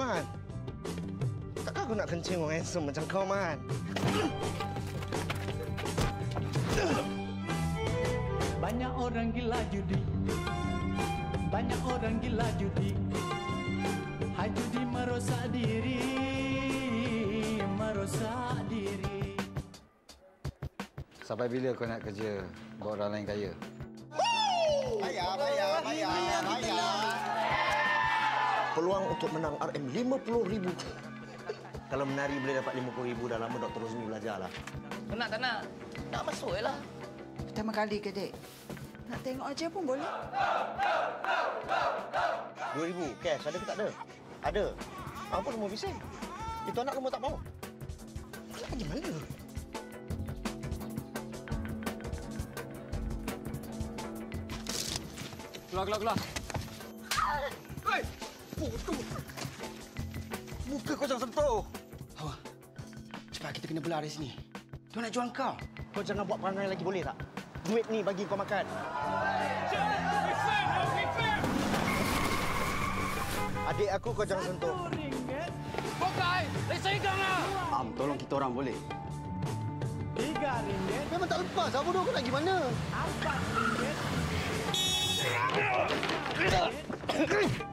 Man. Takkan aku nak kencing orang handsome macam kau, Man. Banyak orang gila judi. Banyak orang gila judi. Hai judi merosak diri. Merosak diri. Sampai bila kau nak kerja buat orang lain kaya? Bayar. Peluang untuk menang RM50,000. Kalau menari boleh dapat RM50,000, dah lama Dr. Rosmi belajarlah. Tak nak. Tak masuk je lah. Pertama kali ke, Dek? Nak tengok aja pun boleh. RM2,000 cash ada ke tak ada? Ada. Apa nombor bising? Itu anak nombor tak mau. Nak pergi mana? Keluar. Hei! Bodoh! Muka kau jangan sentuh! Hawa, cepat kita kena belah dari sini. Dia nak jual kau. Kau jangan buat perangai lagi boleh tak? Duit ni bagi kau makan. Adik aku kau jangan sentuh. Pokai! Lesaikan lah! Tolong kita orang boleh. RM3. Memang tak lepas. Apa bodoh kau nak pergi mana? RM4.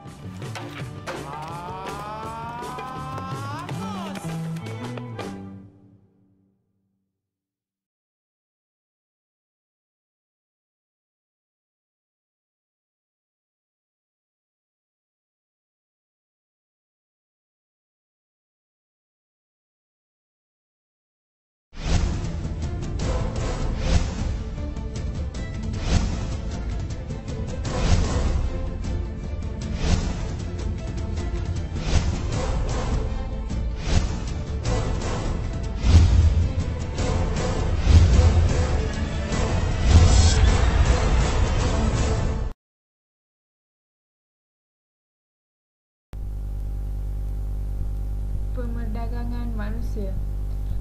Perdagangan manusia.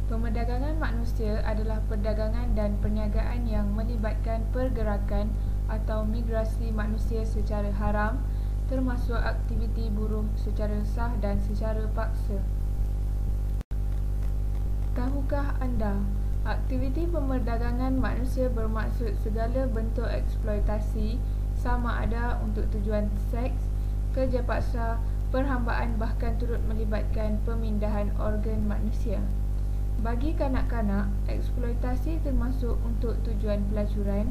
Perdagangan manusia adalah perdagangan dan perniagaan yang melibatkan pergerakan atau migrasi manusia secara haram, termasuk aktiviti buruh secara sah dan secara paksa. Tahukah anda, aktiviti pemerdagangan manusia bermaksud segala bentuk eksploitasi, sama ada untuk tujuan seks, kerja paksa, perhambaan, bahkan turut melibatkan pemindahan organ manusia. Bagi kanak-kanak, eksploitasi termasuk untuk tujuan pelacuran,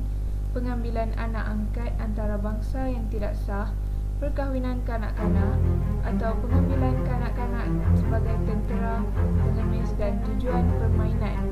pengambilan anak angkat antarabangsa yang tidak sah, perkahwinan kanak-kanak atau pengambilan kanak-kanak sebagai tentera, pengemis dan tujuan permainan.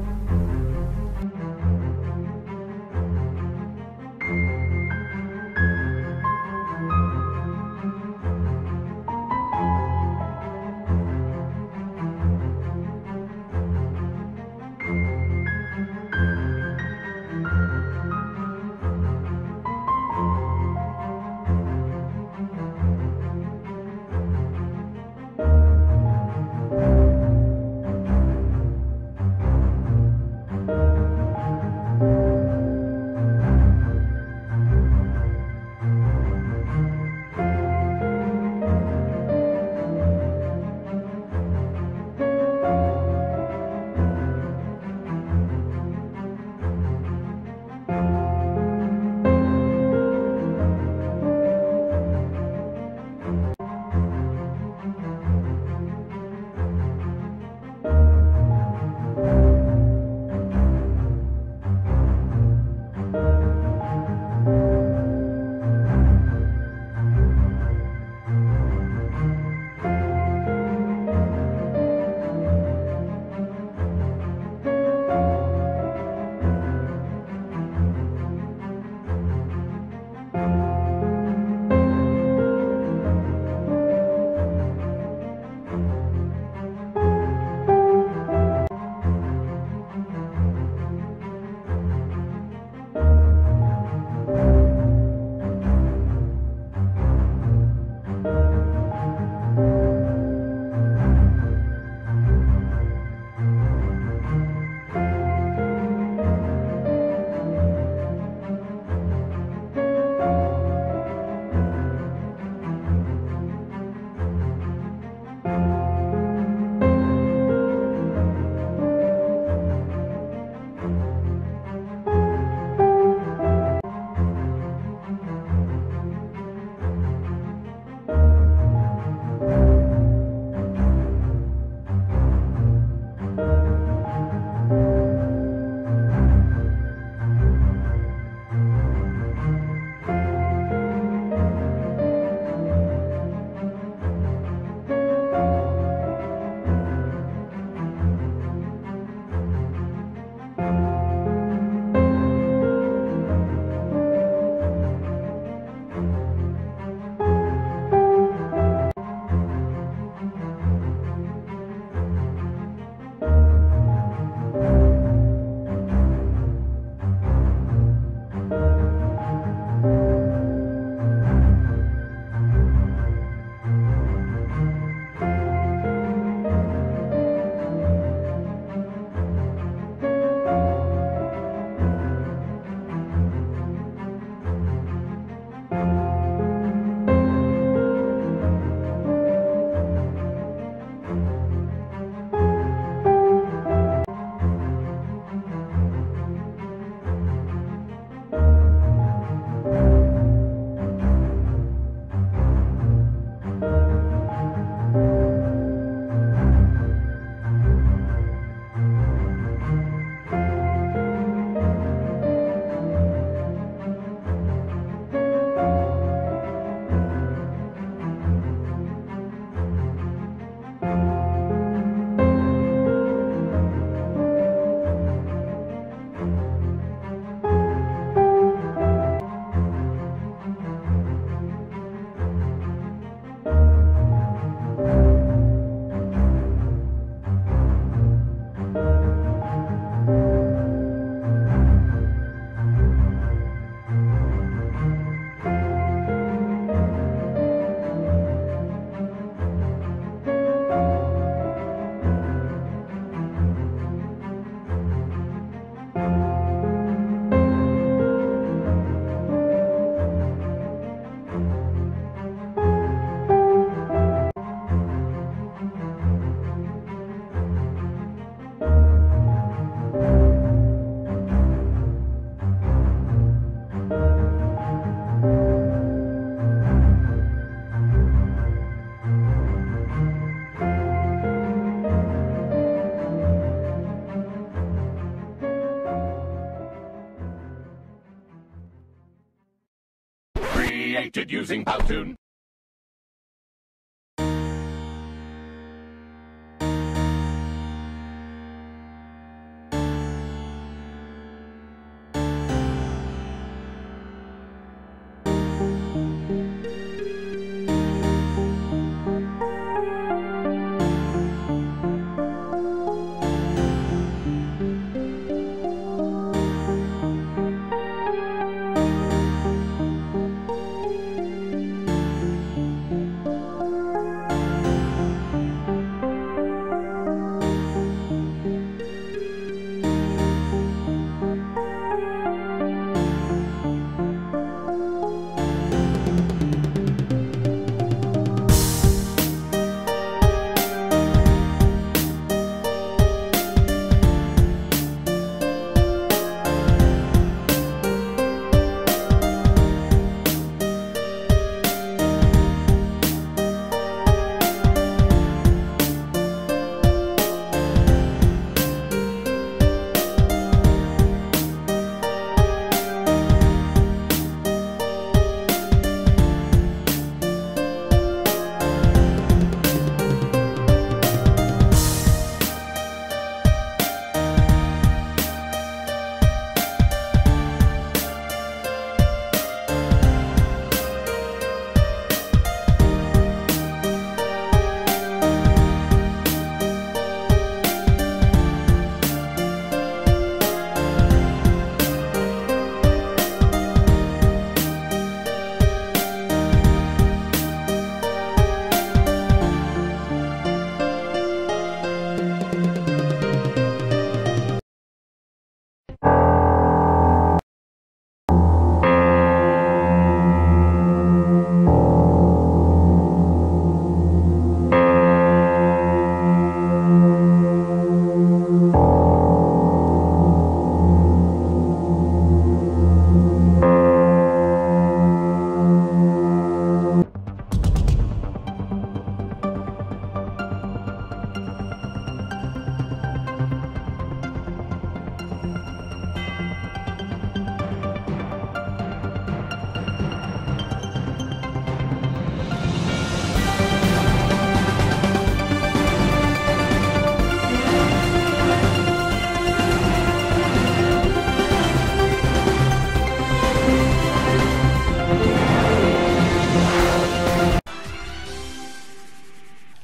created using Powtoon.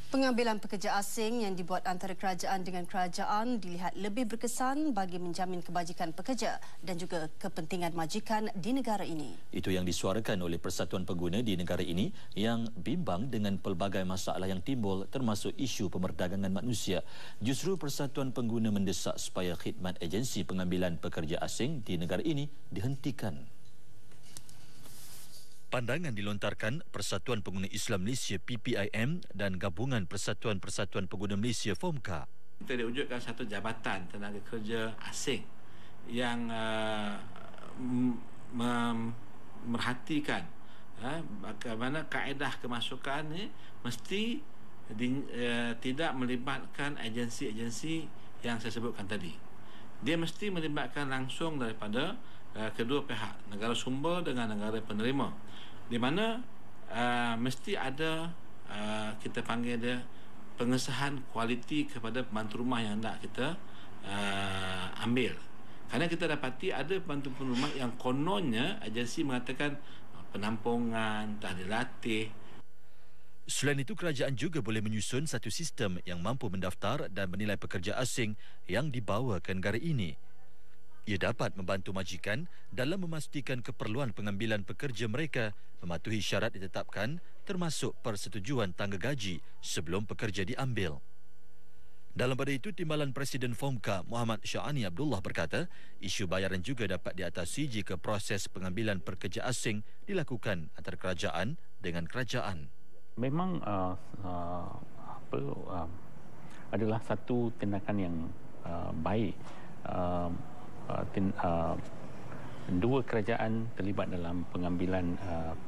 Pengambilan pekerja asing yang dibuat antara kerajaan dengan kerajaan dilihat lebih berkesan bagi menjamin kebajikan pekerja dan juga kepentingan majikan di negara ini. Itu yang disuarakan oleh Persatuan Pengguna di negara ini yang bimbang dengan pelbagai masalah yang timbul termasuk isu pemerdagangan manusia. Justru Persatuan Pengguna mendesak supaya khidmat agensi pengambilan pekerja asing di negara ini dihentikan. Pandangan dilontarkan Persatuan Pengguna Islam Malaysia PPIM dan Gabungan Persatuan-Persatuan Pengguna Malaysia FOMCA. Kita diwujudkan satu jabatan tenaga kerja asing yang merhatikan bagaimana kaedah kemasukan ini mesti tidak melibatkan agensi-agensi yang saya sebutkan tadi. Dia mesti melibatkan langsung daripada kedua pihak, negara sumber dengan negara penerima, di mana mesti ada kita panggil dia pengesahan kualiti kepada pembantu rumah yang nak kita ambil. Kerana kita dapati ada pembantu rumah yang kononnya agensi mengatakan penampungan, tak dilatih. Selain itu, kerajaan juga boleh menyusun satu sistem yang mampu mendaftar dan menilai pekerja asing yang dibawa ke negara ini. Ia dapat membantu majikan dalam memastikan keperluan pengambilan pekerja mereka mematuhi syarat ditetapkan termasuk persetujuan tangga gaji sebelum pekerja diambil. Dalam pada itu, Timbalan Presiden FOMCA Muhammad Syahani Abdullah berkata, isu bayaran juga dapat diatasi jika proses pengambilan pekerja asing dilakukan antara kerajaan dengan kerajaan. Memang adalah satu tindakan yang baik. Dua kerajaan terlibat dalam pengambilan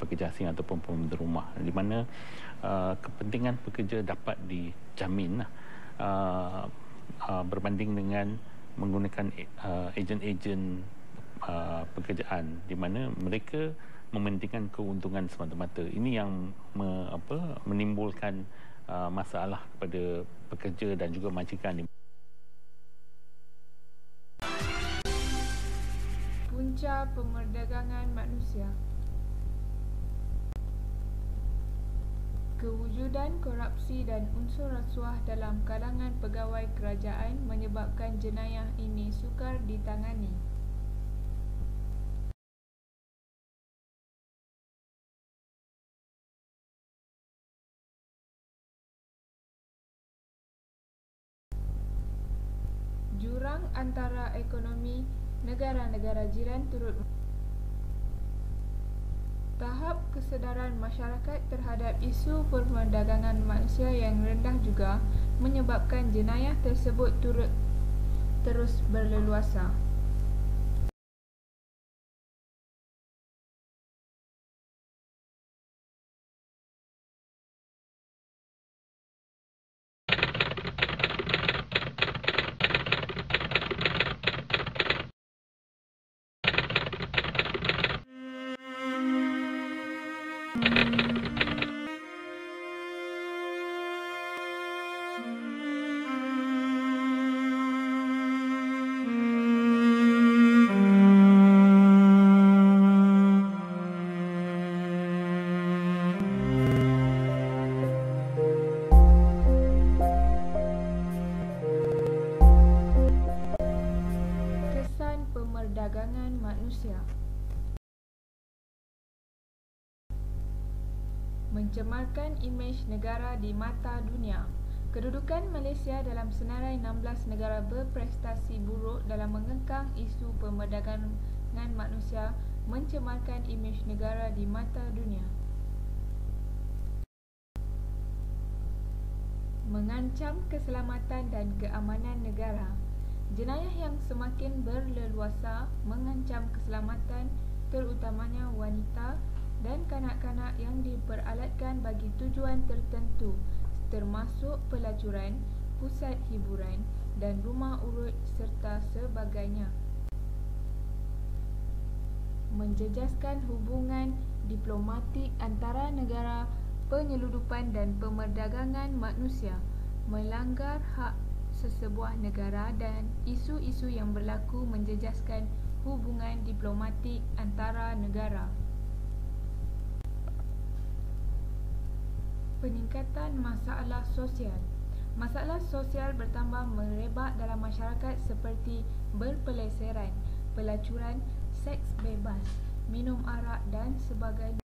pekerja asing ataupun pembantu rumah, di mana kepentingan pekerja dapat dijamin berbanding dengan menggunakan ejen-ejen pekerjaan, di mana mereka mementingkan keuntungan semata-mata. Ini yang menimbulkan masalah kepada pekerja dan juga majikan. Punca pemerdagangan manusia. Kewujudan korupsi dan unsur rasuah dalam kalangan pegawai kerajaan menyebabkan jenayah ini sukar ditangani. Jurang antara ekonomi negara-negara jiran turut. Tahap kesedaran masyarakat terhadap isu perdagangan manusia yang rendah juga menyebabkan jenayah tersebut terus berleluasa. Kesan pemerdagangan manusia. Mencemarkan imej negara di mata dunia. Kedudukan Malaysia dalam senarai 16 negara berprestasi buruk dalam mengekang isu pemerdagangan manusia mencemarkan imej negara di mata dunia. Mengancam keselamatan dan keamanan negara. Jenayah yang semakin berleluasa mengancam keselamatan terutamanya wanita dan kanak-kanak yang diperalatkan bagi tujuan tertentu termasuk pelacuran, pusat hiburan dan rumah urut serta sebagainya. Menjejaskan hubungan diplomatik antara negara, penyeludupan dan pemerdagangan manusia, melanggar hak sesebuah negara dan isu-isu yang berlaku menjejaskan hubungan diplomatik antara negara. Peningkatan masalah sosial. Masalah sosial bertambah merebak dalam masyarakat seperti berpeleseran, pelacuran, seks bebas, minum arak dan sebagainya.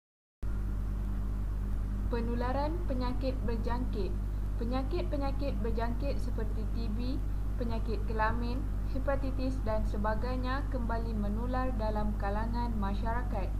Penularan penyakit berjangkit. Penyakit-penyakit berjangkit seperti TB, penyakit kelamin, hepatitis dan sebagainya kembali menular dalam kalangan masyarakat.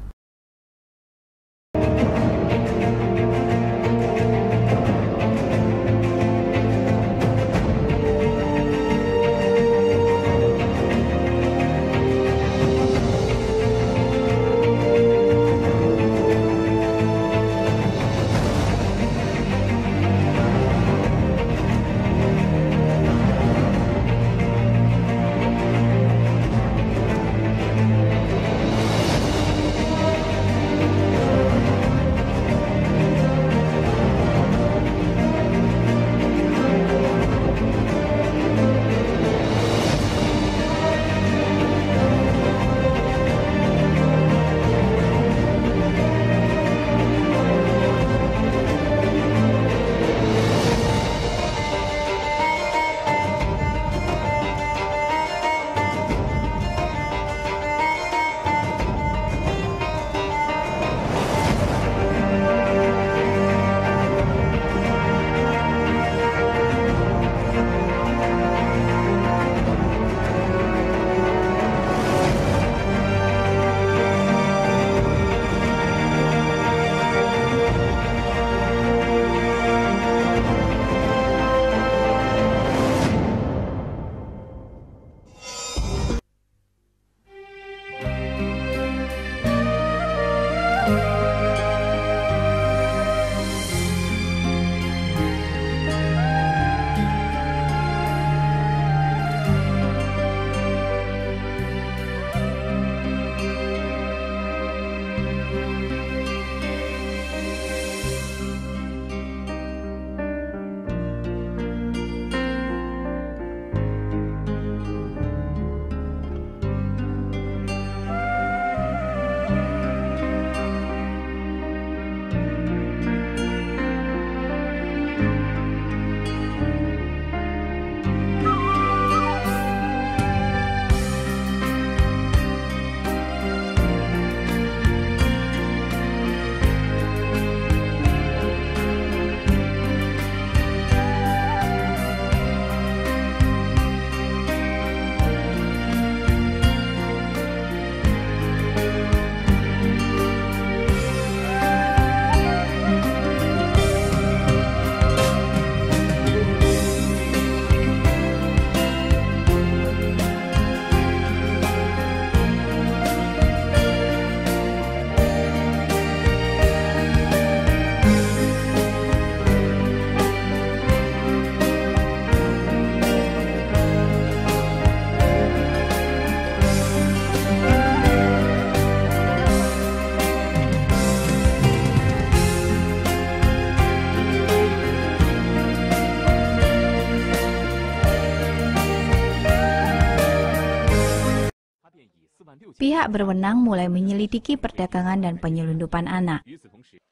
pihak berwenang mulai menyelidiki perdagangan dan penyelundupan anak.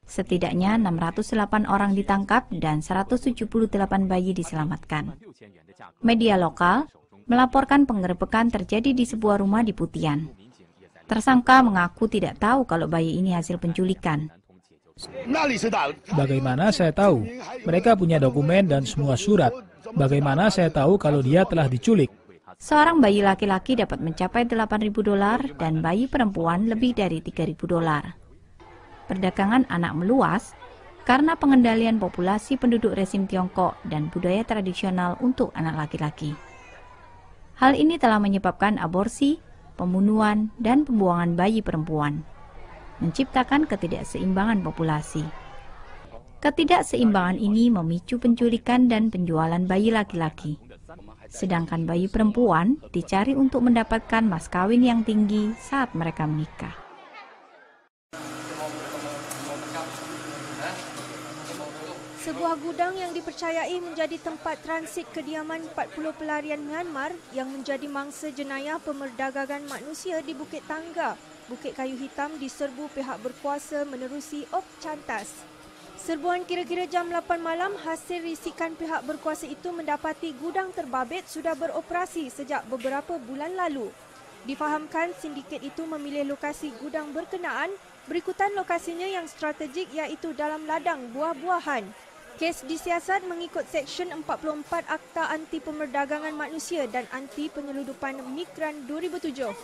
Setidaknya 608 orang ditangkap dan 178 bayi diselamatkan. Media lokal melaporkan penggerebekan terjadi di sebuah rumah di Putian. Tersangka mengaku tidak tahu kalau bayi ini hasil penculikan. Bagaimana saya tahu? Mereka punya dokumen dan semua surat. Bagaimana saya tahu kalau dia telah diculik? Seorang bayi laki-laki dapat mencapai $8.000 dan bayi perempuan lebih dari $3.000. Perdagangan anak meluas karena pengendalian populasi penduduk rezim Tiongkok dan budaya tradisional untuk anak laki-laki. Hal ini telah menyebabkan aborsi, pembunuhan, dan pembuangan bayi perempuan, menciptakan ketidakseimbangan populasi. Ketidakseimbangan ini memicu penculikan dan penjualan bayi laki-laki. Sedangkan bayi perempuan dicari untuk mendapatkan mas kawin yang tinggi saat mereka menikah. Sebuah gudang yang dipercayai menjadi tempat transit kediaman 40 pelarian Myanmar yang menjadi mangsa jenayah pemerdagangan manusia di Bukit Tangga, Bukit Kayu Hitam diserbu pihak berkuasa menerusi Op Cantas. Serbuan kira-kira jam 8 malam hasil risikan pihak berkuasa itu mendapati gudang terbabit sudah beroperasi sejak beberapa bulan lalu. Difahamkan sindiket itu memilih lokasi gudang berkenaan berikutan lokasinya yang strategik iaitu dalam ladang buah-buahan. Kes disiasat mengikut Seksyen 44 Akta Anti Pemerdagangan Manusia dan Anti Penyeludupan Migran 2007.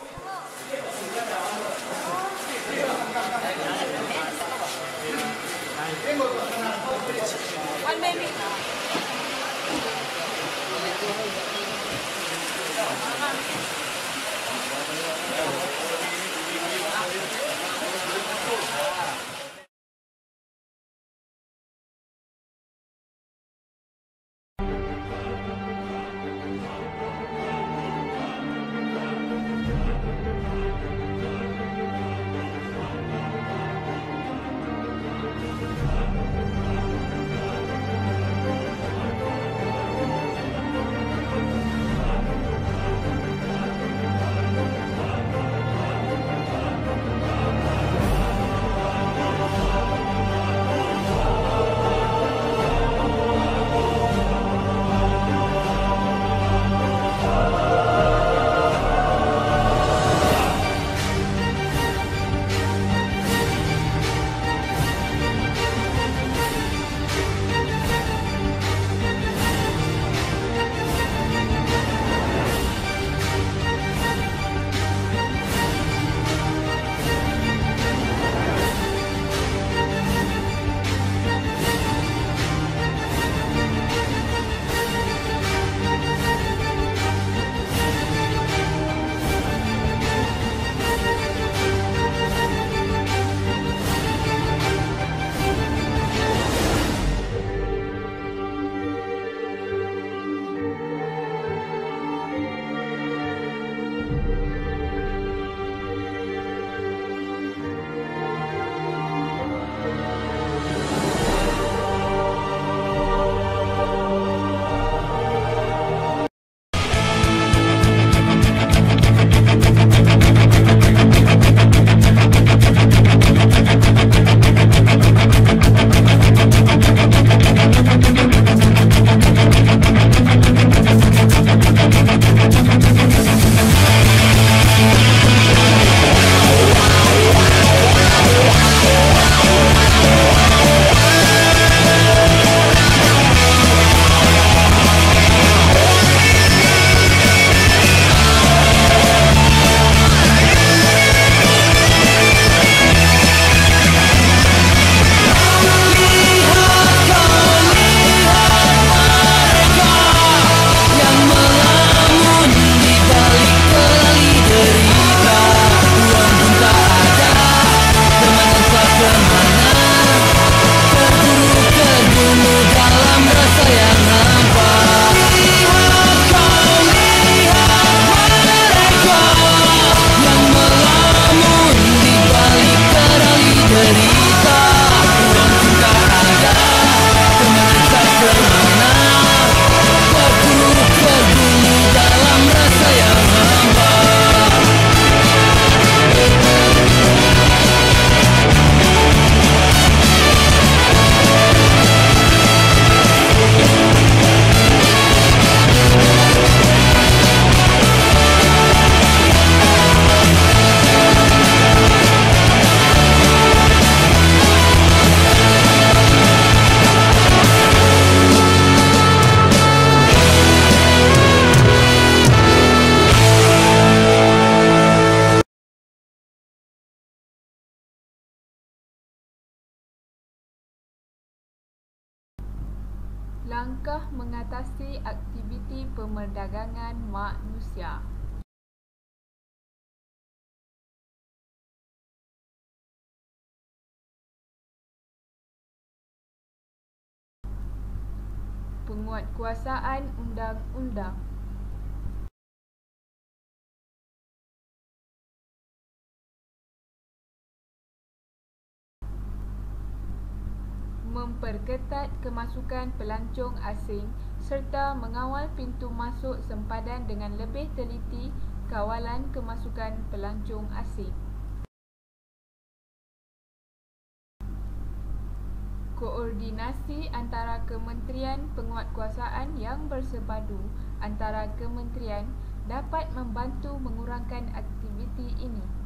membatasi aktiviti pemerdagangan manusia. Penguatkuasaan undang-undang. Memperketat kemasukan pelancong asing serta mengawal pintu masuk sempadan dengan lebih teliti kawalan kemasukan pelancong asing. Koordinasi antara kementerian penguatkuasaan yang bersepadu antara kementerian dapat membantu mengurangkan aktiviti ini.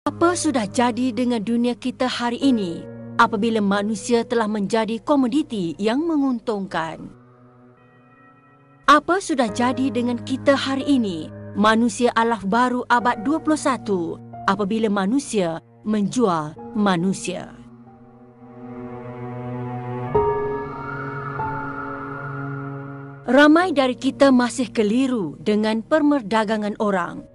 Apa sudah jadi dengan dunia kita hari ini apabila manusia telah menjadi komoditi yang menguntungkan? Apa sudah jadi dengan kita hari ini, manusia alaf baru abad 21, apabila manusia menjual manusia? Ramai dari kita masih keliru dengan pemerdagangan orang.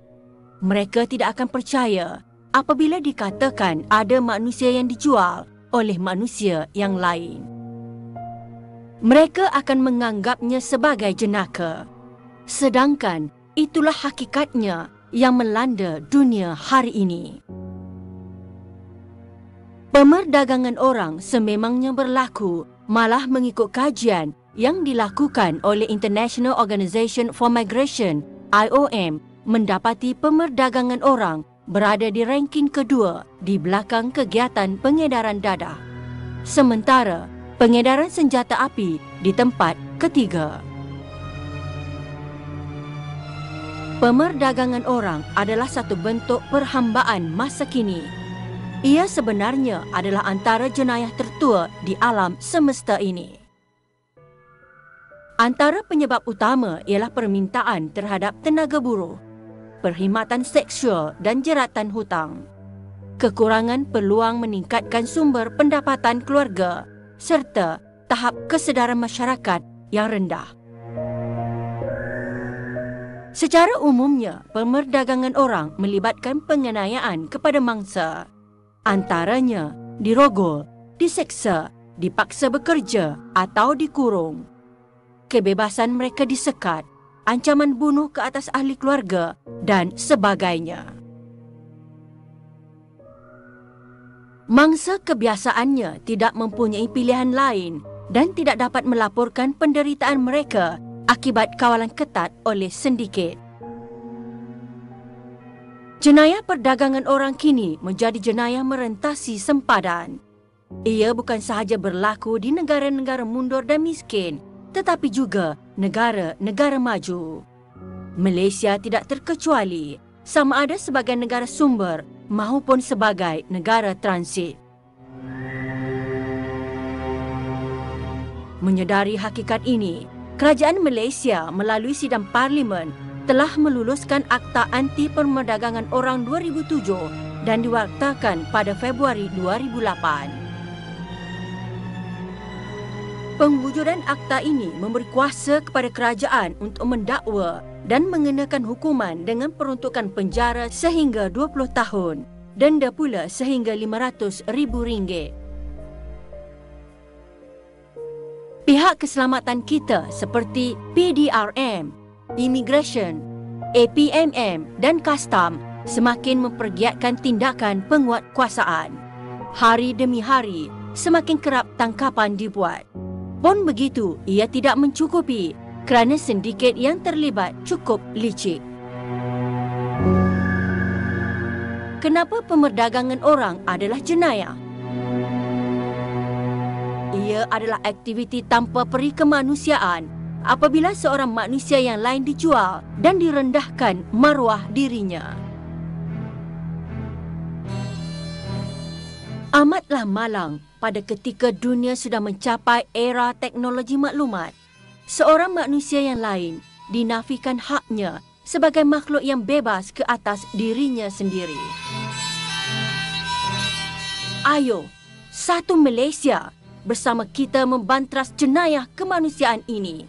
Mereka tidak akan percaya apabila dikatakan ada manusia yang dijual oleh manusia yang lain. Mereka akan menganggapnya sebagai jenaka. Sedangkan itulah hakikatnya yang melanda dunia hari ini. Pemerdagangan orang sememangnya berlaku malah mengikut kajian yang dilakukan oleh International Organization for Migration, IOM, mendapati pemerdagangan orang berada di ranking kedua di belakang kegiatan pengedaran dadah. Sementara pengedaran senjata api di tempat ketiga. Pemerdagangan orang adalah satu bentuk perhambaan masa kini. Ia sebenarnya adalah antara jenayah tertua di alam semesta ini. Antara penyebab utama ialah permintaan terhadap tenaga buruh, perkhidmatan seksual dan jeratan hutang, kekurangan peluang meningkatkan sumber pendapatan keluarga, serta tahap kesedaran masyarakat yang rendah. Secara umumnya, pemerdagangan orang melibatkan penganiayaan kepada mangsa. Antaranya dirogol, diseksa, dipaksa bekerja atau dikurung. Kebebasan mereka disekat, ancaman bunuh ke atas ahli keluarga dan sebagainya. Mangsa kebiasaannya tidak mempunyai pilihan lain dan tidak dapat melaporkan penderitaan mereka akibat kawalan ketat oleh sindiket. Jenayah perdagangan orang kini menjadi jenayah merentasi sempadan. Ia bukan sahaja berlaku di negara-negara mundur dan miskin, tetapi juga negara-negara maju. Malaysia tidak terkecuali, sama ada sebagai negara sumber maupun sebagai negara transit. Menyedari hakikat ini, kerajaan Malaysia melalui sidang parlimen telah meluluskan Akta Anti Perdagangan Orang 2007 dan diwartakan pada Februari 2008. Pengwujudan akta ini memberi kuasa kepada kerajaan untuk mendakwa dan mengenakan hukuman dengan peruntukan penjara sehingga 20 tahun denda pula sehingga RM500,000. Pihak keselamatan kita seperti PDRM, Immigration, APMM dan Kastam semakin mempergiatkan tindakan penguatkuasaan. Hari demi hari, semakin kerap tangkapan dibuat. Pun begitu, ia tidak mencukupi kerana sindiket yang terlibat cukup licik. Kenapa pemerdagangan orang adalah jenayah? Ia adalah aktiviti tanpa peri kemanusiaan apabila seorang manusia yang lain dijual dan direndahkan maruah dirinya. Amatlah malang pada ketika dunia sudah mencapai era teknologi maklumat. Seorang manusia yang lain dinafikan haknya sebagai makhluk yang bebas ke atas dirinya sendiri. Ayo, satu Malaysia bersama kita membantras jenayah kemanusiaan ini.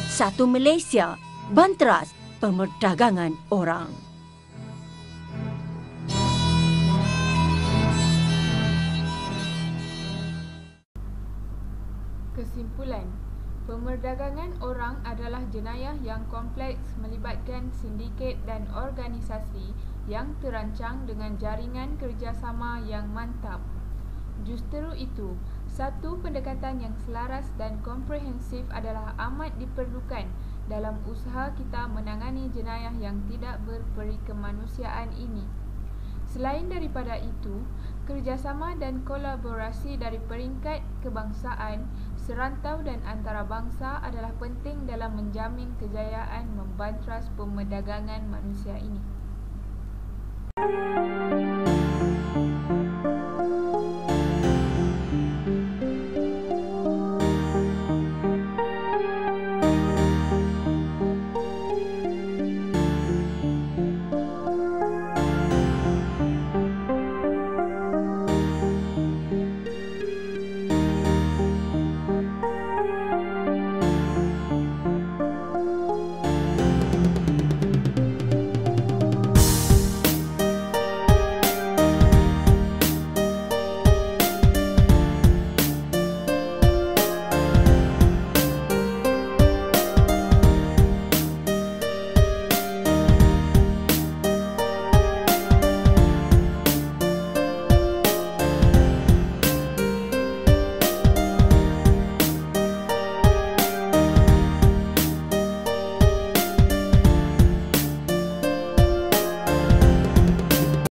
Satu Malaysia, bantras pemerdagangan orang. Kesimpulan, pemerdagangan orang adalah jenayah yang kompleks melibatkan sindiket dan organisasi yang terancang dengan jaringan kerjasama yang mantap. Justru itu, satu pendekatan yang selaras dan komprehensif adalah amat diperlukan dalam usaha kita menangani jenayah yang tidak berperi kemanusiaan ini. Selain daripada itu, kerjasama dan kolaborasi dari peringkat kebangsaan, serantau dan antarabangsa adalah penting dalam menjamin kejayaan membantras pemerdagangan manusia ini.